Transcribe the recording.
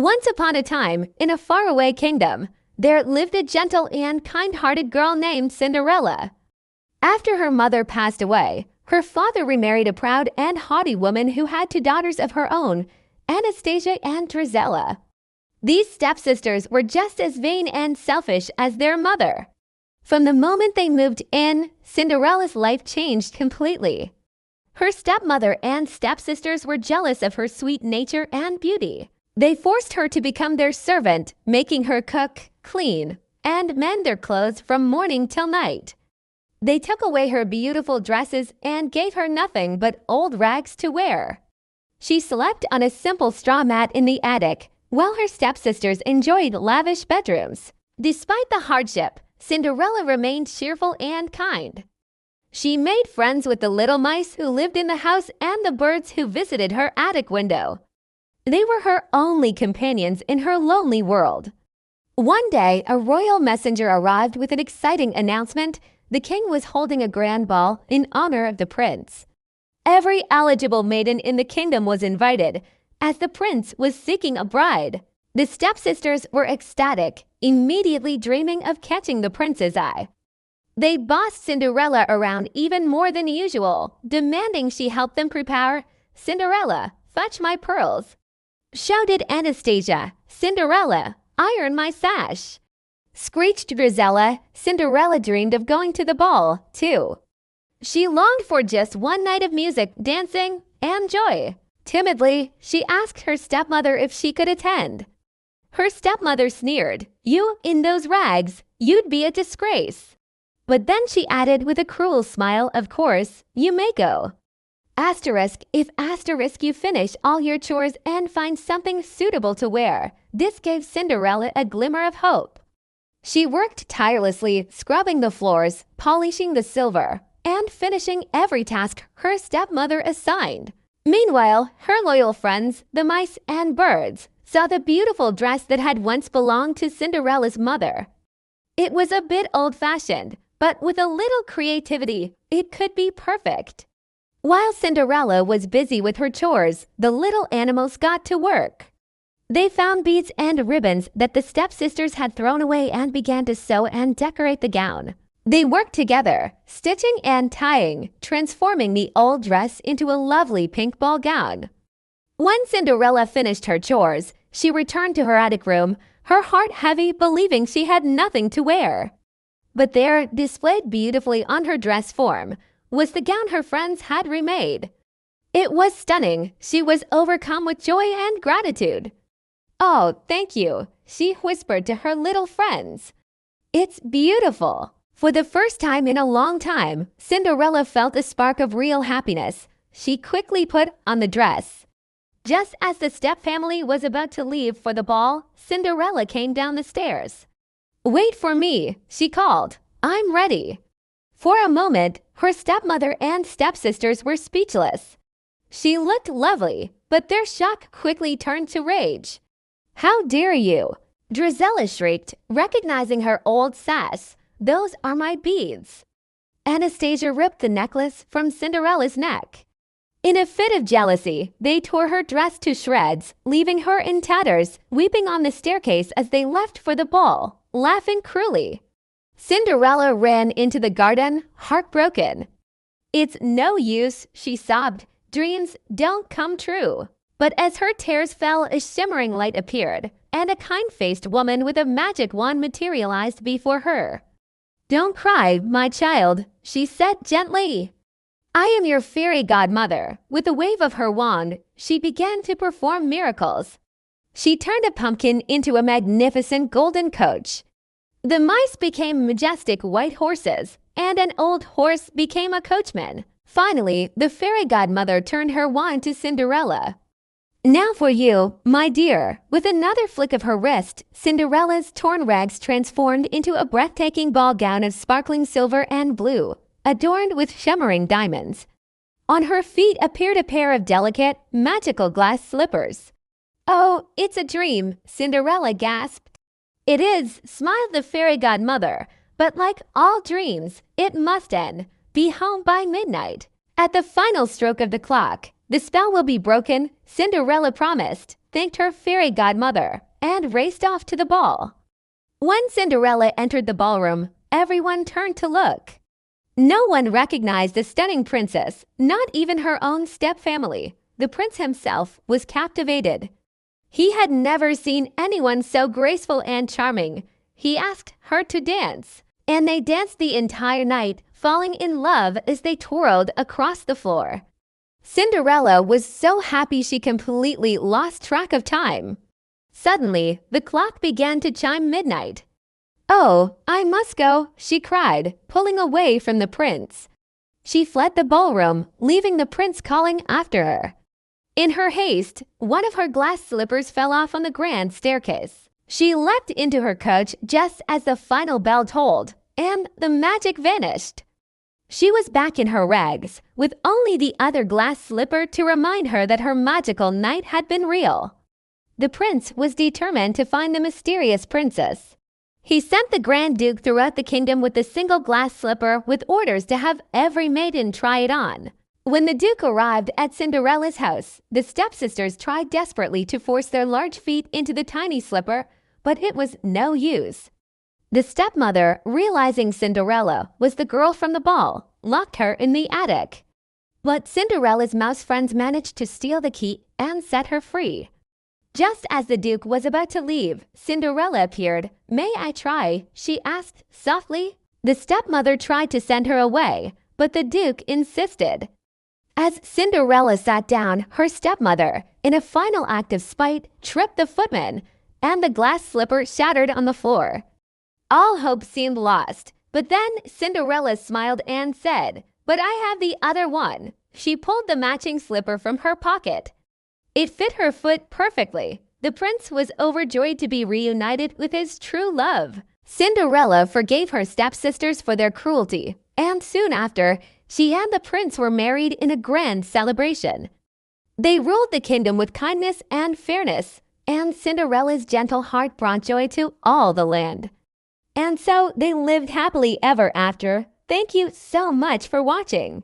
Once upon a time, in a faraway kingdom, there lived a gentle and kind-hearted girl named Cinderella. After her mother passed away, her father remarried a proud and haughty woman who had two daughters of her own, Anastasia and Drizella. These stepsisters were just as vain and selfish as their mother. From the moment they moved in, Cinderella's life changed completely. Her stepmother and stepsisters were jealous of her sweet nature and beauty. They forced her to become their servant, making her cook, clean, and mend their clothes from morning till night. They took away her beautiful dresses and gave her nothing but old rags to wear. She slept on a simple straw mat in the attic, while her stepsisters enjoyed lavish bedrooms. Despite the hardship, Cinderella remained cheerful and kind. She made friends with the little mice who lived in the house and the birds who visited her attic window. They were her only companions in her lonely world. One day, a royal messenger arrived with an exciting announcement. The king was holding a grand ball in honor of the prince. Every eligible maiden in the kingdom was invited, as the prince was seeking a bride. The stepsisters were ecstatic, immediately dreaming of catching the prince's eye. They bossed Cinderella around even more than usual, demanding she help them prepare. "Cinderella, fetch my pearls," shouted Anastasia. "Cinderella, iron my sash," screeched Drizella. Cinderella dreamed of going to the ball, too. She longed for just one night of music, dancing, and joy. Timidly, she asked her stepmother if she could attend. Her stepmother sneered, "You in those rags, you'd be a disgrace." But then she added with a cruel smile, "Of course, you may go. If you finish all your chores and find something suitable to wear." This gave Cinderella a glimmer of hope. She worked tirelessly, scrubbing the floors, polishing the silver, and finishing every task her stepmother assigned. Meanwhile, her loyal friends, the mice and birds, saw the beautiful dress that had once belonged to Cinderella's mother. It was a bit old-fashioned, but with a little creativity, it could be perfect. While Cinderella was busy with her chores, the little animals got to work. They found beads and ribbons that the stepsisters had thrown away and began to sew and decorate the gown. They worked together, stitching and tying, transforming the old dress into a lovely pink ball gown. When Cinderella finished her chores, she returned to her attic room, her heart heavy, believing she had nothing to wear. But there, displayed beautifully on her dress form, was the gown her friends had remade. It was stunning. She was overcome with joy and gratitude. "Oh, thank you," she whispered to her little friends. "It's beautiful." For the first time in a long time, Cinderella felt a spark of real happiness. She quickly put on the dress. Just as the step-family was about to leave for the ball, Cinderella came down the stairs. "Wait for me," she called. "I'm ready." For a moment, her stepmother and stepsisters were speechless. She looked lovely, but their shock quickly turned to rage. "How dare you!" Drizella shrieked, recognizing her old sass. "Those are my beads." Anastasia ripped the necklace from Cinderella's neck. In a fit of jealousy, they tore her dress to shreds, leaving her in tatters, weeping on the staircase as they left for the ball, laughing cruelly. Cinderella ran into the garden, heartbroken. "It's no use," she sobbed. "Dreams don't come true." But as her tears fell, a shimmering light appeared, and a kind-faced woman with a magic wand materialized before her. "Don't cry, my child," she said gently. "I am your fairy godmother." With a wave of her wand, she began to perform miracles. She turned a pumpkin into a magnificent golden coach. The mice became majestic white horses, and an old horse became a coachman. Finally, the fairy godmother turned her wand to Cinderella. "Now for you, my dear." With another flick of her wrist, Cinderella's torn rags transformed into a breathtaking ball gown of sparkling silver and blue, adorned with shimmering diamonds. On her feet appeared a pair of delicate, magical glass slippers. "Oh, it's a dream," Cinderella gasped. "It is," smiled the fairy godmother, "but like all dreams, it must end. Be home by midnight." At the final stroke of the clock, "The spell will be broken," Cinderella promised. thanked her fairy godmother, and raced off to the ball. When Cinderella entered the ballroom, everyone turned to look. No one recognized the stunning princess, not even her own stepfamily. The prince himself was captivated. He had never seen anyone so graceful and charming. He asked her to dance, and they danced the entire night, falling in love as they twirled across the floor. Cinderella was so happy she completely lost track of time. Suddenly, the clock began to chime midnight. "Oh, I must go," she cried, pulling away from the prince. She fled the ballroom, leaving the prince calling after her. In her haste, one of her glass slippers fell off on the grand staircase. She leapt into her coach just as the final bell tolled, and the magic vanished. She was back in her rags, with only the other glass slipper to remind her that her magical night had been real. The prince was determined to find the mysterious princess. He sent the Grand Duke throughout the kingdom with a single glass slipper with orders to have every maiden try it on. When the Duke arrived at Cinderella's house, the stepsisters tried desperately to force their large feet into the tiny slipper, but it was no use. The stepmother, realizing Cinderella was the girl from the ball, locked her in the attic. But Cinderella's mouse friends managed to steal the key and set her free. Just as the Duke was about to leave, Cinderella appeared. "May I try?" she asked softly. The stepmother tried to send her away, but the Duke insisted. As Cinderella sat down, her stepmother, in a final act of spite, tripped the footman, and the glass slipper shattered on the floor. All hope seemed lost, but then Cinderella smiled and said, "But I have the other one." She pulled the matching slipper from her pocket. It fit her foot perfectly. The prince was overjoyed to be reunited with his true love. Cinderella forgave her stepsisters for their cruelty, and soon after, she and the prince were married in a grand celebration. They ruled the kingdom with kindness and fairness, and Cinderella's gentle heart brought joy to all the land. And so they lived happily ever after. Thank you so much for watching.